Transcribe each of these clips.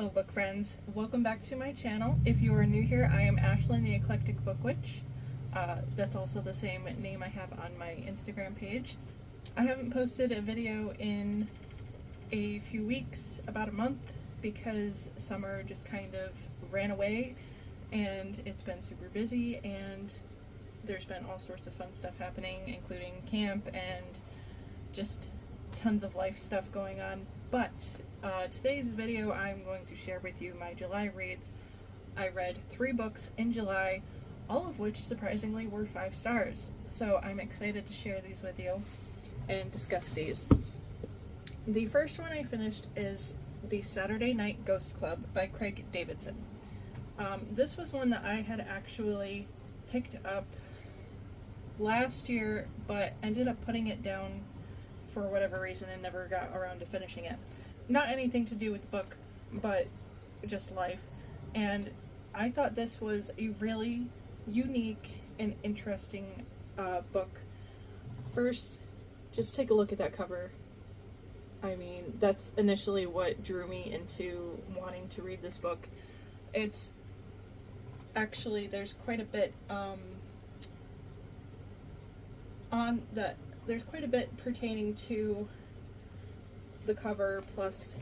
Hello book friends, welcome back to my channel. If you are new here, I am Ashlyn the Eclectic Book Witch. That's also the same name I have on my Instagram page. I haven't posted a video in a few weeks, about a month, because summer just kind of ran away and it's been super busy and there's been all sorts of fun stuff happening, including camp and just tons of life stuff going on. But today's video I'm going to share with you my July reads. I read 3 books in July, all of which surprisingly were 5 stars. So I'm excited to share these with you and discuss these. The first one I finished is The Saturday Night Ghost Club by Craig Davidson. This was one that I had actually picked up last year, but ended up putting it down for whatever reason and never got around to finishing it. Not anything to do with the book, but just life. And I thought this was a really unique and interesting book. First, just take a look at that cover. I mean, that's initially what drew me into wanting to read this book. It's actually, there's quite a bit there's quite a bit pertaining to the cover, plus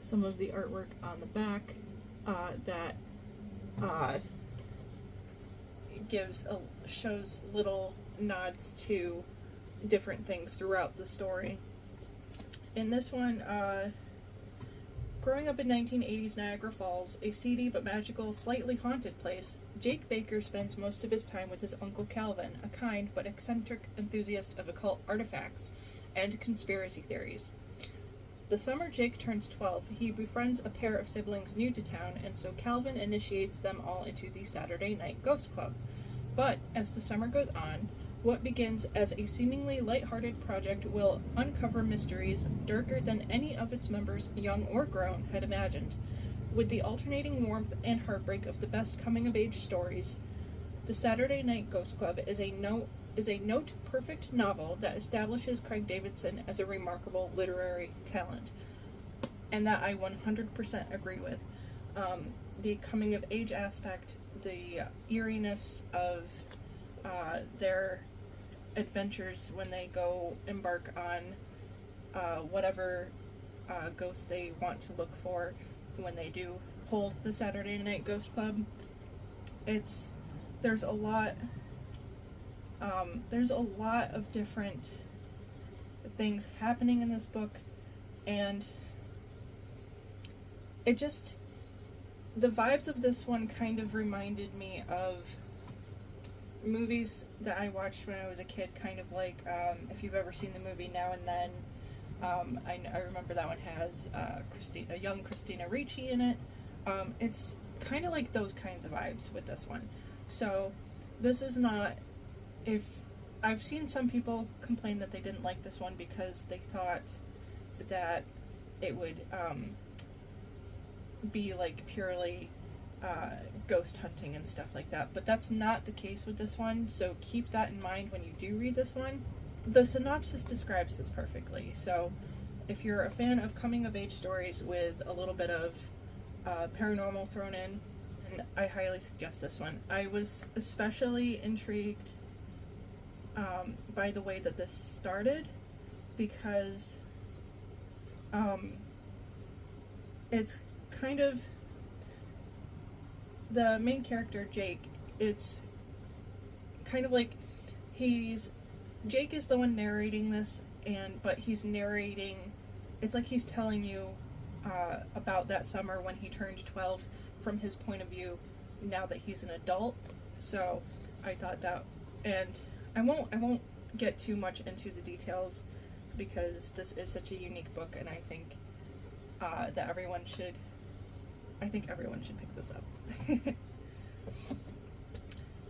some of the artwork on the back that shows little nods to different things throughout the story. In this one, growing up in 1980s Niagara Falls, a seedy but magical, slightly haunted place, Jake Baker spends most of his time with his Uncle Calvin, a kind but eccentric enthusiast of occult artifacts and conspiracy theories. The summer Jake turns 12, he befriends a pair of siblings new to town, and so Calvin initiates them all into the Saturday Night Ghost Club. But as the summer goes on, what begins as a seemingly light-hearted project will uncover mysteries darker than any of its members, young or grown, had imagined. With the alternating warmth and heartbreak of the best coming-of-age stories, The Saturday Night Ghost Club is a note-perfect novel that establishes Craig Davidson as a remarkable literary talent. And that I 100% agree with. The coming-of-age aspect, the eeriness of their adventures when they go embark on whatever ghost they want to look for when they do hold the Saturday Night Ghost Club. There's a lot of different things happening in this book, and the vibes of this one kind of reminded me of movies that I watched when I was a kid, kind of like, if you've ever seen the movie Now and Then, I remember that one has a young Christina Ricci in it. It's kind of like those kinds of vibes with this one. So this is not, if I've seen some people complain that they didn't like this one because they thought that it would be like purely ghost hunting and stuff like that, but that's not the case with this one, so keep that in mind when you do read this one. The synopsis describes this perfectly, so if you're a fan of coming-of-age stories with a little bit of paranormal thrown in, and I highly suggest this one. I was especially intrigued by the way that this started, because it's kind of, the main character, Jake, it's kind of like Jake is the one narrating this, but he's narrating, it's like he's telling you about that summer when he turned 12 from his point of view now that he's an adult. So I thought that, and I won't get too much into the details because this is such a unique book, and I think that everyone should pick this up.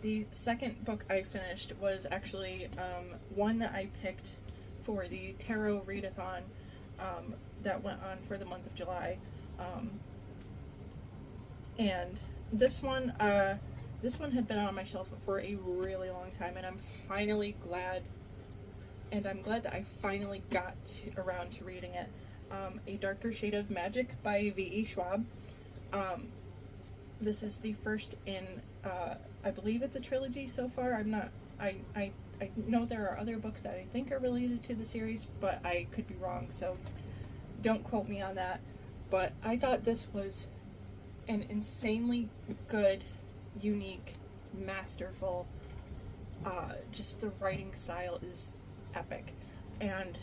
The second book I finished was actually one that I picked for the Tarot Readathon that went on for the month of July. And this one had been on my shelf for a really long time, and I'm finally glad, that I finally got around to reading it. A Darker Shade of Magic by V.E. Schwab. This is the first in, I believe it's a trilogy so far. I know there are other books that I think are related to the series, but I could be wrong, so don't quote me on that. But I thought this was an insanely good, unique, masterful, just the writing style is epic. And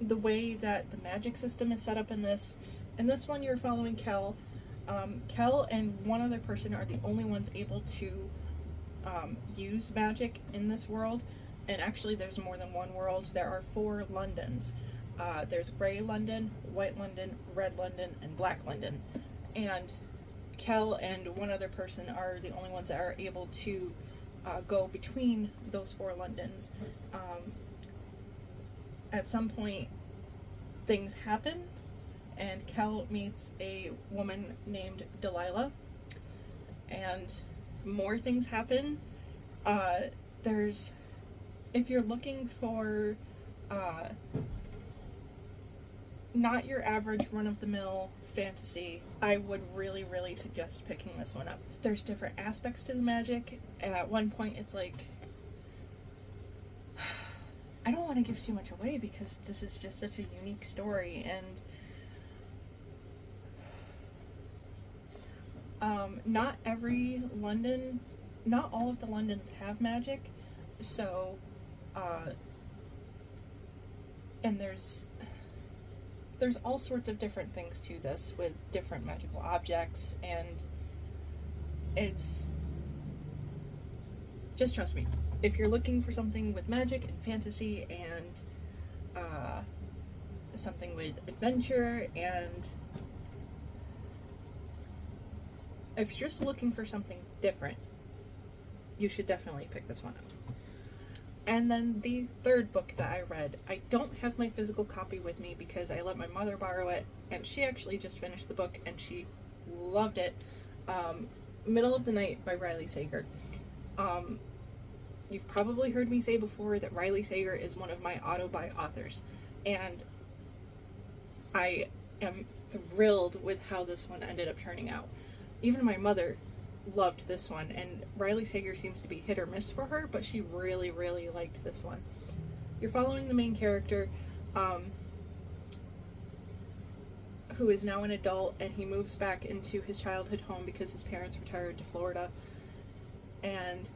the way that the magic system is set up in this one you're following Kel. Kel and one other person are the only ones able to use magic in this world, and actually there's more than one world. There are 4 Londons. There's Grey London, White London, Red London, and Black London. And Kel and one other person are the only ones that are able to go between those 4 Londons. At some point, things happen, and Kel meets a woman named Delilah, and more things happen. If you're looking for not your average run-of-the-mill fantasy, I would really, really suggest picking this one up. There's different aspects to the magic. At one point, it's like, I don't want to give too much away because this is just such a unique story, and not all of the Londons have magic, so and there's all sorts of different things to this with different magical objects, and it's just, trust me, if you're looking for something with magic and fantasy and something with adventure, and if you're just looking for something different, you should definitely pick this one up. And then the third book that I read, I don't have my physical copy with me because I let my mother borrow it, and she actually just finished the book and she loved it. Middle of the Night by Riley Sager. You've probably heard me say before that Riley Sager is one of my auto-buy authors, and I am thrilled with how this one ended up turning out. Even my mother loved this one, and Riley Sager seems to be hit or miss for her, but she really, really liked this one. You're following the main character, who is now an adult, and he moves back into his childhood home because his parents retired to Florida, and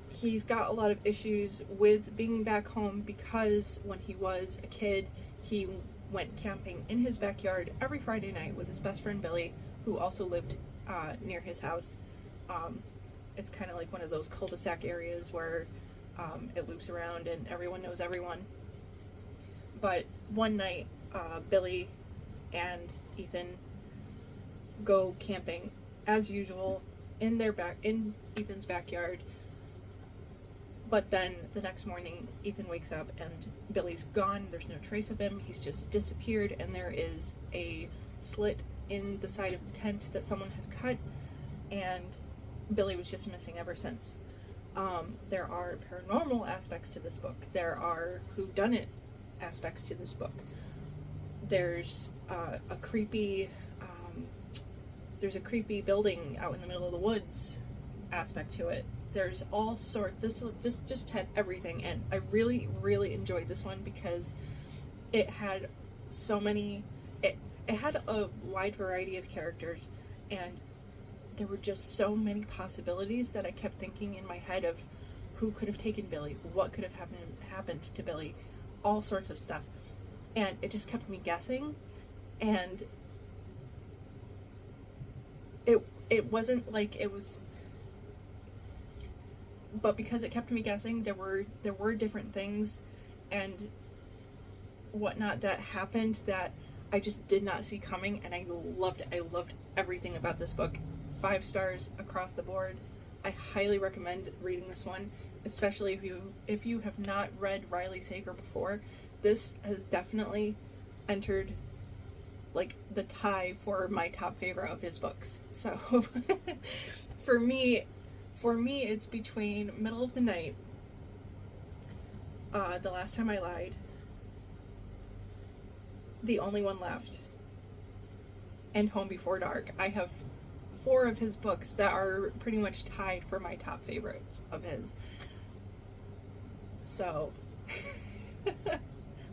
he's got a lot of issues with being back home because when he was a kid, he went camping in his backyard every Friday night with his best friend Billy, who also lived near his house. It's kind of like one of those cul-de-sac areas where it loops around and everyone knows everyone. But one night, Billy and Ethan go camping as usual in Ethan's backyard. But then the next morning, Ethan wakes up and Billy's gone. There's no trace of him. He's just disappeared, and there is a slit in the side of the tent that someone had cut, and Billy was just missing ever since. There are paranormal aspects to this book. There are whodunit aspects to this book. There's a creepy building out in the middle of the woods aspect to it. There's all sorts. This just had everything, and I really, really enjoyed this one because it had so many. It had a wide variety of characters, and there were just so many possibilities that I kept thinking in my head of who could have taken Billy, what could have happened to Billy, all sorts of stuff, and it just kept me guessing, and it wasn't like it was. But because it kept me guessing, there were different things and whatnot that happened that I just did not see coming, and I loved it. I loved everything about this book. 5 stars across the board. I highly recommend reading this one, especially if you have not read Riley Sager before. This has definitely entered like the tie for my top favorite of his books. So for me, it's between Middle of the Night, The Last Time I Lied, the only one left, and Home Before Dark. I have 4 of his books that are pretty much tied for my top favorites of his. So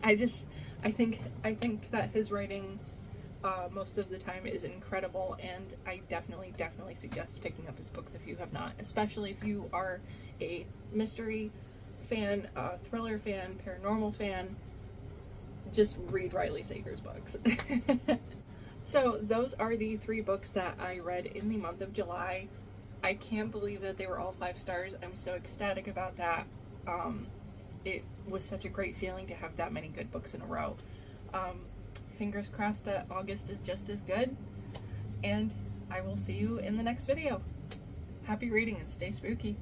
I think that his writing most of the time is incredible, and I definitely suggest picking up his books if you have not, especially if you are a mystery fan, a thriller fan, paranormal fan. Just read Riley Sager's books. So those are the 3 books that I read in the month of July. I can't believe that they were all 5 stars. I'm so ecstatic about that. It was such a great feeling to have that many good books in a row. Fingers crossed that August is just as good, and I will see you in the next video. Happy reading and stay spooky.